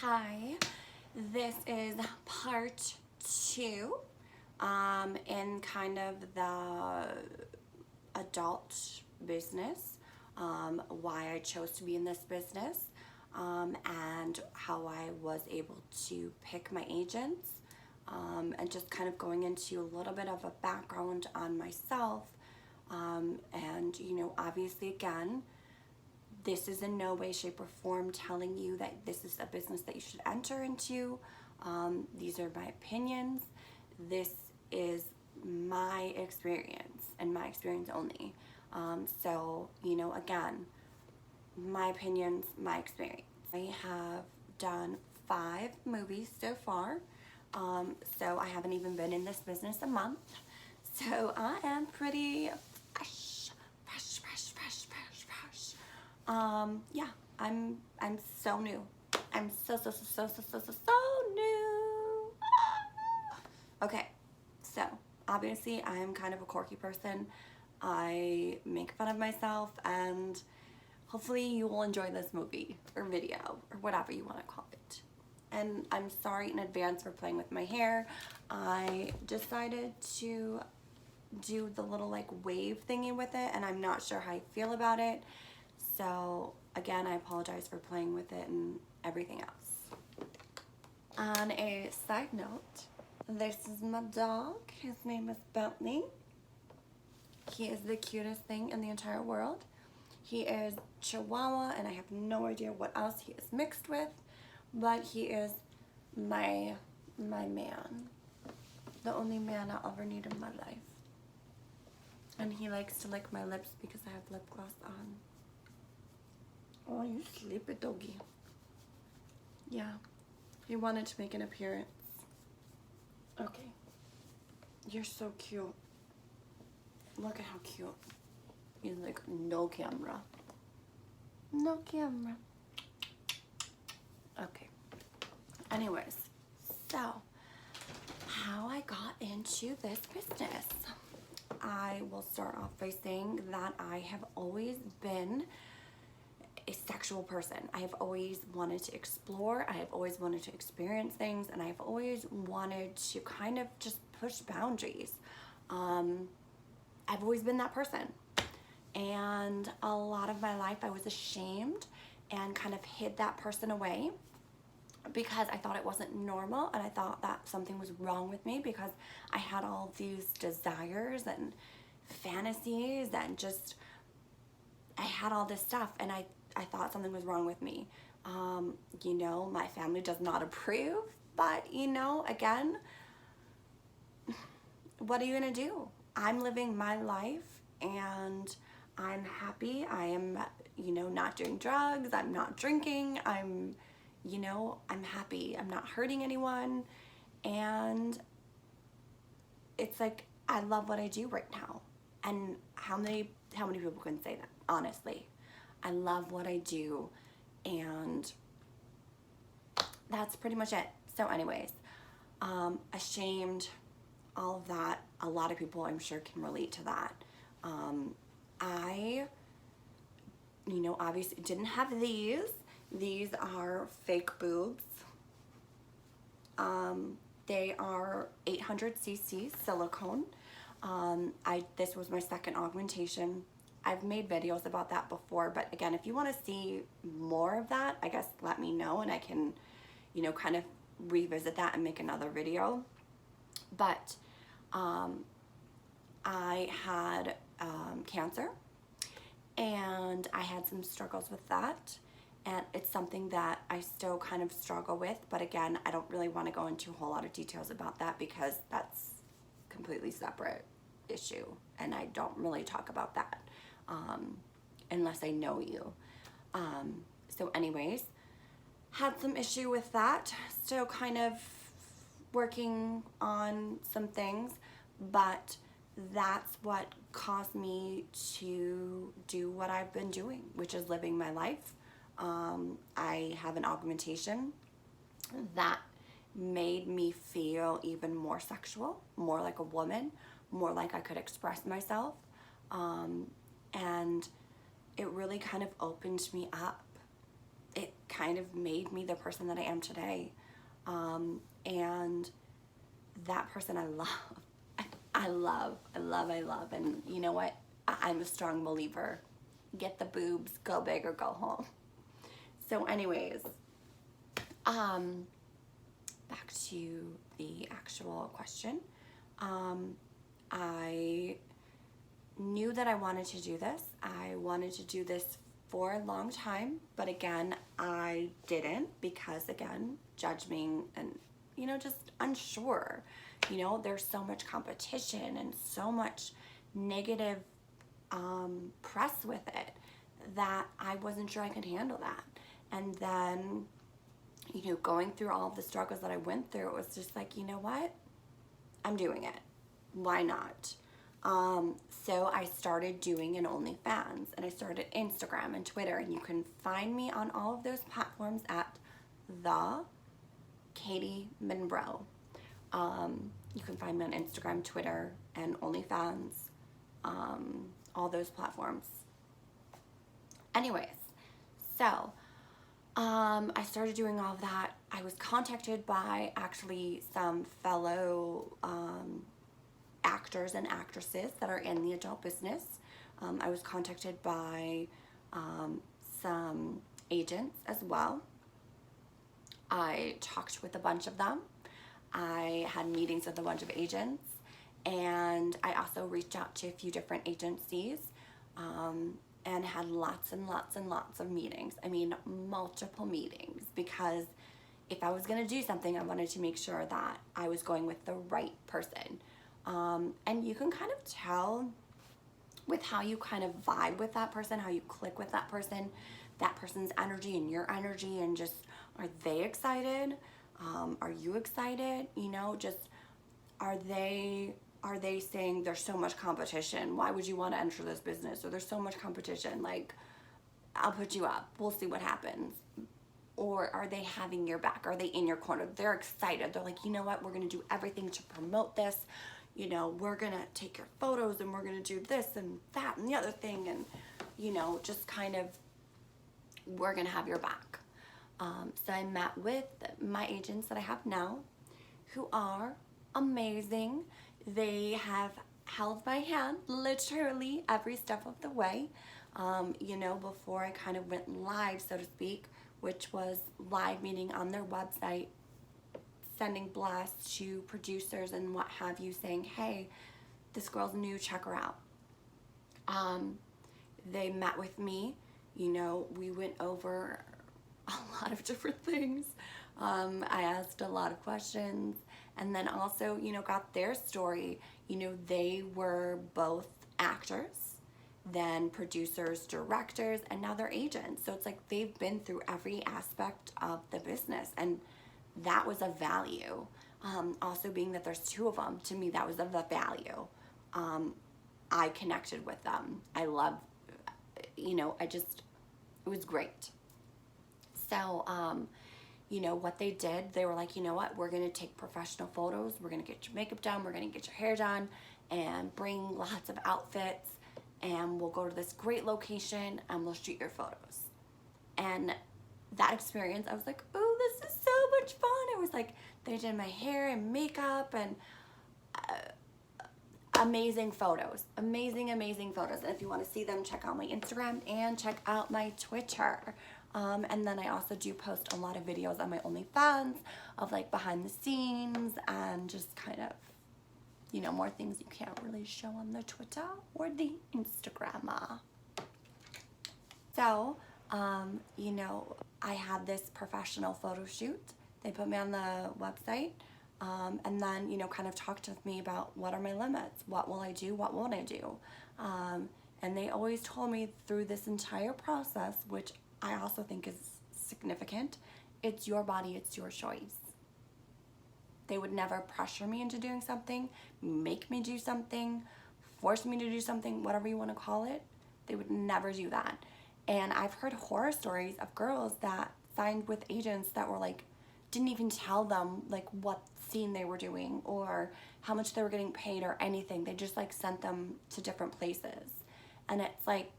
Hi, this is part two in kind of the adult business, why I chose to be in this business, and how I was able to pick my agents, and just kind of going into a little bit of a background on myself, and obviously again, this is in no way, shape, or form telling you that this is a business that you should enter into. These are my opinions. This is my experience and my experience only. Again, my opinions, my experience. I have done 5 movies so far. So I haven't even been in this business a month. So I am pretty fresh. Yeah, I'm so new. I'm so new. Okay, so obviously I am kind of a quirky person. I make fun of myself, and hopefully you will enjoy this movie or video or whatever you want to call it. And I'm sorry in advance for playing with my hair. I decided to do the little like wave thingy with it, and I'm not sure how I feel about it. So again, I apologize for playing with it and everything else. On a side note, this is my dog. His name is Bentley. He is the cutest thing in the entire world. He is Chihuahua, and I have no idea what else he is mixed with, but he is my man. The only man I'll ever need in my life. And he likes to lick my lips because I have lip gloss on. Oh, you sleepy doggy. Yeah, he wanted to make an appearance. Okay. You're so cute. Look at how cute. He's like, no camera. No camera. Okay. Anyways, so how I got into this business. I will start off by saying that I have always been a sexual person. I have always wanted to explore. I have always wanted to experience things, and I've always wanted to kind of just push boundaries. I've always been that person. And a lot of my life I was ashamed and kind of hid that person away because I thought it wasn't normal, and I thought that something was wrong with me because I had all these desires and fantasies and just I had all this stuff, and I thought something was wrong with me. My family does not approve, but again, what are you gonna do? I'm living my life, and I'm happy. I am, not doing drugs. I'm not drinking. I'm happy. I'm not hurting anyone, and it's like I love what I do right now. And how many people can say that? Honestly, I love what I do, and that's pretty much it. So anyways, ashamed, all of that. A lot of people I'm sure can relate to that. I obviously didn't have these. These are fake boobs. They are 800cc silicone. This was my second augmentation. I've made videos about that before, but again, if you want to see more of that, I guess let me know, and I can, kind of revisit that and make another video. But I had cancer, and I had some struggles with that, and it's something that I still kind of struggle with, but again, I don't really want to go into a whole lot of details about that because that's completely separate issue, and I don't really talk about that unless I know you. So anyways, had some issue with that, still kind of working on some things, but that's what caused me to do what I've been doing, which is living my life. I have an augmentation that made me feel even more sexual, more like a woman, more like I could express myself. And it really kind of opened me up. It kind of made me the person that I am today. And that person I love. I love. And you know what? I'm a strong believer. Get the boobs, go big or go home. So anyways, back to the actual question. I knew that I wanted to do this. I wanted to do this for a long time, but again, I didn't because, again, judging and, just unsure. There's so much competition and so much negative press with it that I wasn't sure I could handle that. And then, going through all of the struggles that I went through, it was just like, you know what? I'm doing it. Why not? So I started doing an OnlyFans, and I started Instagram and Twitter, and you can find me on all of those platforms at the Katie Monroe. You can find me on Instagram, Twitter, and OnlyFans, all those platforms. Anyways, so I started doing all of that. I was contacted by actually some fellow actors and actresses that are in the adult business. I was contacted by some agents as well. I talked with a bunch of them. I had meetings with a bunch of agents, and I also reached out to a few different agencies and had lots and lots and lots of meetings. I mean, multiple meetings, because if I was going to do something, I wanted to make sure that I was going with the right person. And you can kind of tell with how you kind of vibe with that person, how you click with that person's energy and your energy, and just, are they excited? Are you excited? Just, are they saying there's so much competition? Why would you want to enter this business? Or there's so much competition, like, I'll put you up. We'll see what happens. Or are they having your back? Are they in your corner? They're excited. They're like, you know what? We're going to do everything to promote this. We're going to take your photos, and we're going to do this and that and the other thing. And, just kind of, we're going to have your back. So I met with my agents that I have now, who are amazing. They have held my hand literally every step of the way. Before I kind of went live, so to speak, which was live meaning on their website, sending blasts to producers and what have you, saying, hey, this girl's new, check her out. They met with me. We went over a lot of different things. I asked a lot of questions, and then also, got their story. They were both actors, then producers, directors, and now they're agents. So it's like they've been through every aspect of the business, and that was a value. Also, being that there's two of them, to me, that was of the value. I connected with them. I love, it was great. So, what they did, they were like, you know what, we're going to take professional photos. We're going to get your makeup done. We're going to get your hair done and bring lots of outfits. And we'll go to this great location and we'll shoot your photos. And that experience, I was like, oh, this is so much fun. It was like, they did my hair and makeup, and amazing photos. Amazing photos. And if you want to see them, check out my Instagram and check out my Twitter. And then I also do post a lot of videos on my OnlyFans of like behind the scenes and just kind of, more things you can't really show on the Twitter or the Instagram. So, I had this professional photo shoot. They put me on the website, and then, kind of talked with me about what are my limits, what will I do, what won't I do. And they always told me through this entire process, which I also think is significant, it's your body, it's your choice. They would never pressure me into doing something, make me do something, force me to do something, whatever you want to call it. They would never do that. And I've heard horror stories of girls that signed with agents that were like, didn't even tell them like what scene they were doing or how much they were getting paid or anything. They just like sent them to different places. And it's like,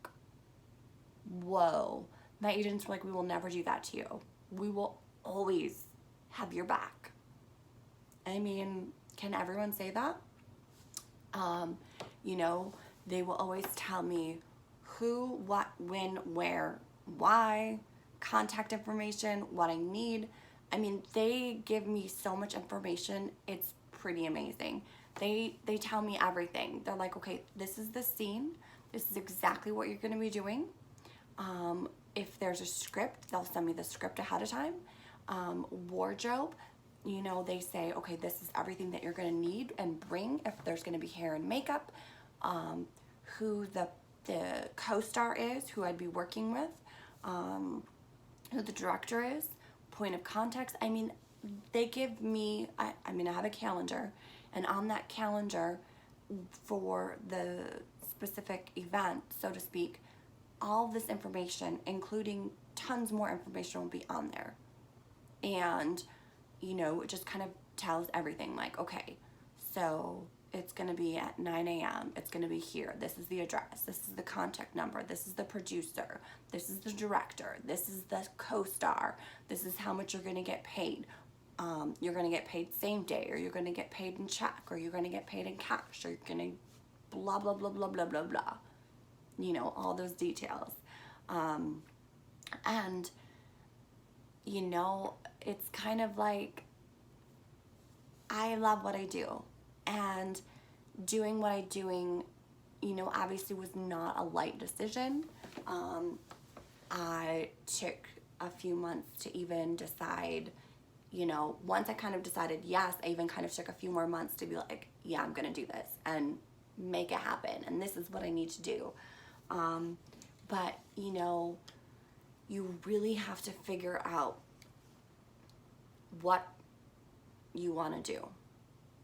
whoa, My agents were like, we will never do that to you. We will always have your back. I mean, can everyone say that? You know, they will always tell me who, what, when, where, why, contact information, what I need. I mean, they give me so much information. It's pretty amazing. They tell me everything. They're like, okay, this is the scene. This is exactly what you're going to be doing. If there's a script, they'll send me the script ahead of time. Wardrobe, you know, they say, okay, this is everything that you're going to need and bring if there's going to be hair and makeup. Who the co-star is, who I'd be working with, who the director is, point of contacts. I mean, they give me, I have a calendar, and on that calendar for the specific event, so to speak, all this information, including tons more information, will be on there. And, you know, it just kind of tells everything, like, okay, so it's going to be at 9 a.m. It's going to be here. This is the address. This is the contact number. This is the producer. This is the director. This is the co-star. This is how much you're going to get paid. You're going to get paid same day, or you're going to get paid in check, or you're going to get paid in cash, or you're going to blah, blah, blah, blah, blah, blah, blah. You know, all those details. And, you know, it's kind of like, I love what I do. And doing what I'm doing, you know, obviously was not a light decision. I took a few months to even decide, you know, once I kind of decided yes, I even kind of took a few more months to be like, yeah, I'm going to do this and make it happen. And this is what I need to do. But, you know, you really have to figure out what you want to do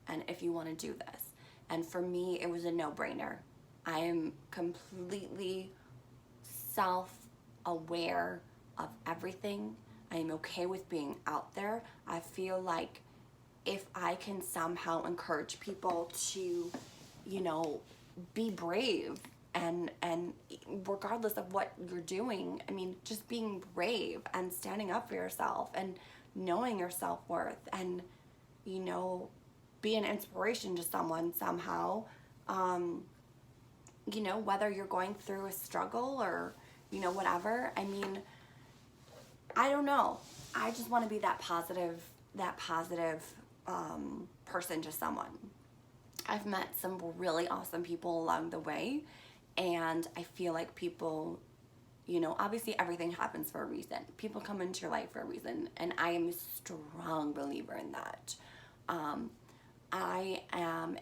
and if you want to do this. And for me, it was a no-brainer. I am completely self-aware of everything. I am okay with being out there. I feel like if I can somehow encourage people to, you know, be brave, and regardless of what you're doing, I mean, just being brave and standing up for yourself and knowing your self-worth, and, you know, be an inspiration to someone somehow, you know, whether you're going through a struggle or, you know, whatever. I mean, I don't know. I just want to be that positive person to someone. I've met some really awesome people along the way, and I feel like people, you know, obviously everything happens for a reason. People come into your life for a reason, and I am a strong believer in that. I am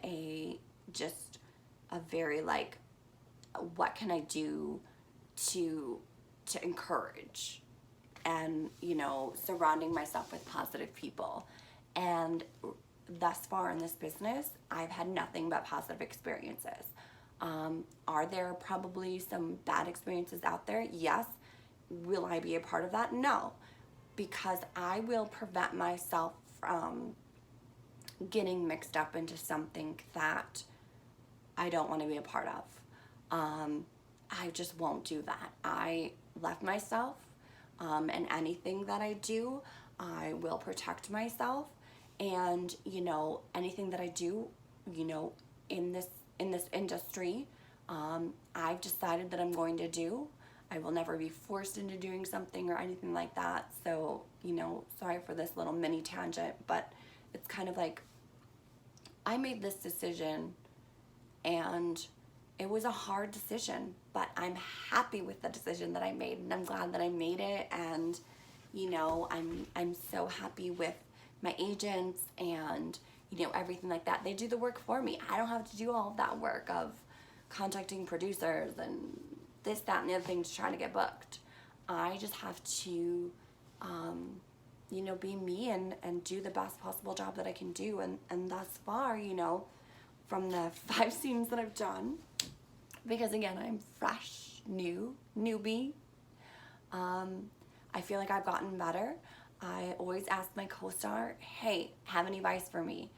just a very, like, what can I do to encourage, and, you know, surrounding myself with positive people. And thus far in this business, I've had nothing but positive experiences. Are there probably some bad experiences out there? Yes. Will I be a part of that? No, because I will prevent myself from getting mixed up into something that I don't want to be a part of. I just won't do that. I love myself, and anything that I do, I will protect myself. And, you know, anything that I do, you know, in this industry, I've decided that I'm going to do. I will never be forced into doing something or anything like that. So, you know, sorry for this little mini tangent, but it's kind of like, I made this decision, and it was a hard decision, but I'm happy with the decision that I made, and I'm glad that I made it. And, you know, I'm so happy with my agents and, you know, everything like that. They do the work for me. I don't have to do all of that work of contacting producers and this, that, and the other thing to try to get booked. I just have to, you know, be me and do the best possible job that I can do. And thus far, you know, from the 5 scenes that I've done, because again, I'm fresh, newbie, I feel like I've gotten better. I always ask my co-star, hey, have any advice for me?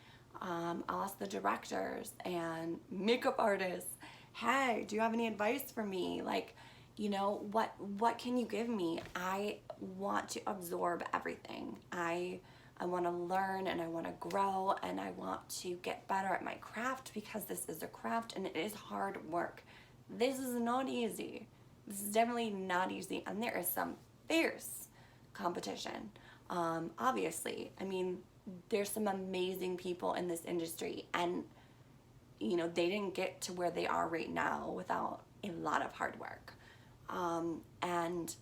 I'll ask the directors and makeup artists, hey, do you have any advice for me? Like, you know, what can you give me? I want to absorb everything. I want to learn and I want to grow and I want to get better at my craft because this is a craft and it is hard work. This is not easy. This is definitely not easy, and there is some fierce competition. Obviously, I mean, there's some amazing people in this industry, and you know, they didn't get to where they are right now without a lot of hard work. And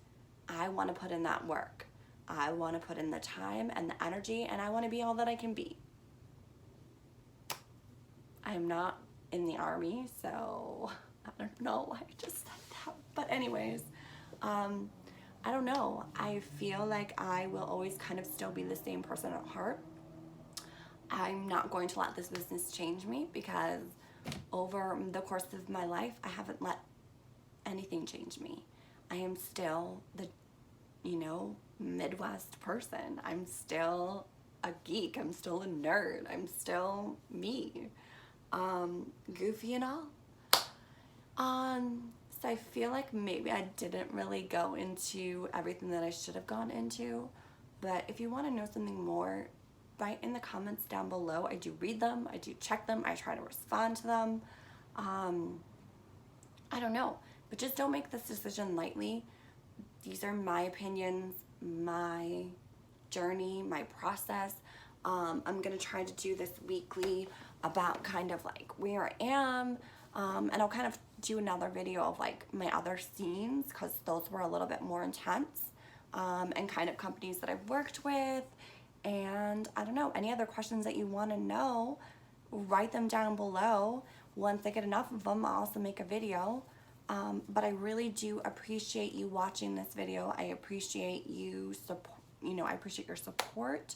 I want to put in that work. I want to put in the time and the energy, and I want to be all that I can be. I am not in the army, so I don't know why I just said that. But anyways, I don't know. I feel like I will always kind of still be the same person at heart. I'm not going to let this business change me because over the course of my life, I haven't let anything change me. I am still the, you know, Midwest person. I'm still a geek. I'm still a nerd. I'm still me. Goofy and all. So I feel like maybe I didn't really go into everything that I should have gone into. But if you want to know something more, write in the comments down below. I do read them. I do check them. I try to respond to them. I don't know. But just don't make this decision lightly. These are my opinions, my journey, my process. I'm going to try to do this weekly about kind of like where I am. And I'll kind of do another video of like my other scenes because those were a little bit more intense. And kind of companies that I've worked with. And I don't know, any other questions that you want to know, write them down below. Once I get enough of them, I'll also make a video. But I really do appreciate you watching this video. I appreciate you support, you know, I appreciate your support.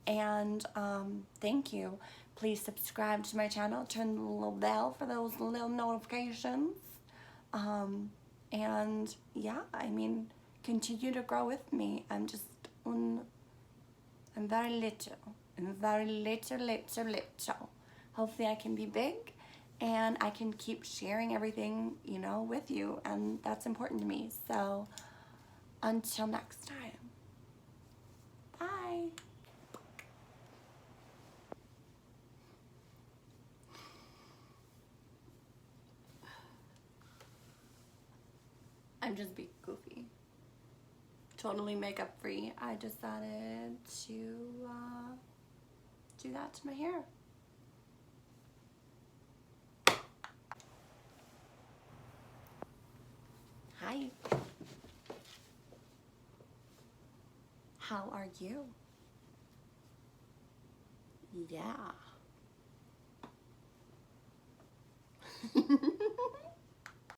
And thank you. Please subscribe to my channel, turn the little bell for those little notifications. And yeah, I mean, continue to grow with me. I'm very little. I'm very little. Hopefully I can be big and I can keep sharing everything, you know, with you. And that's important to me. So until next time. Bye. I'm just being goofy. Totally makeup free. I decided to do that to my hair. Hi. How are you? Yeah.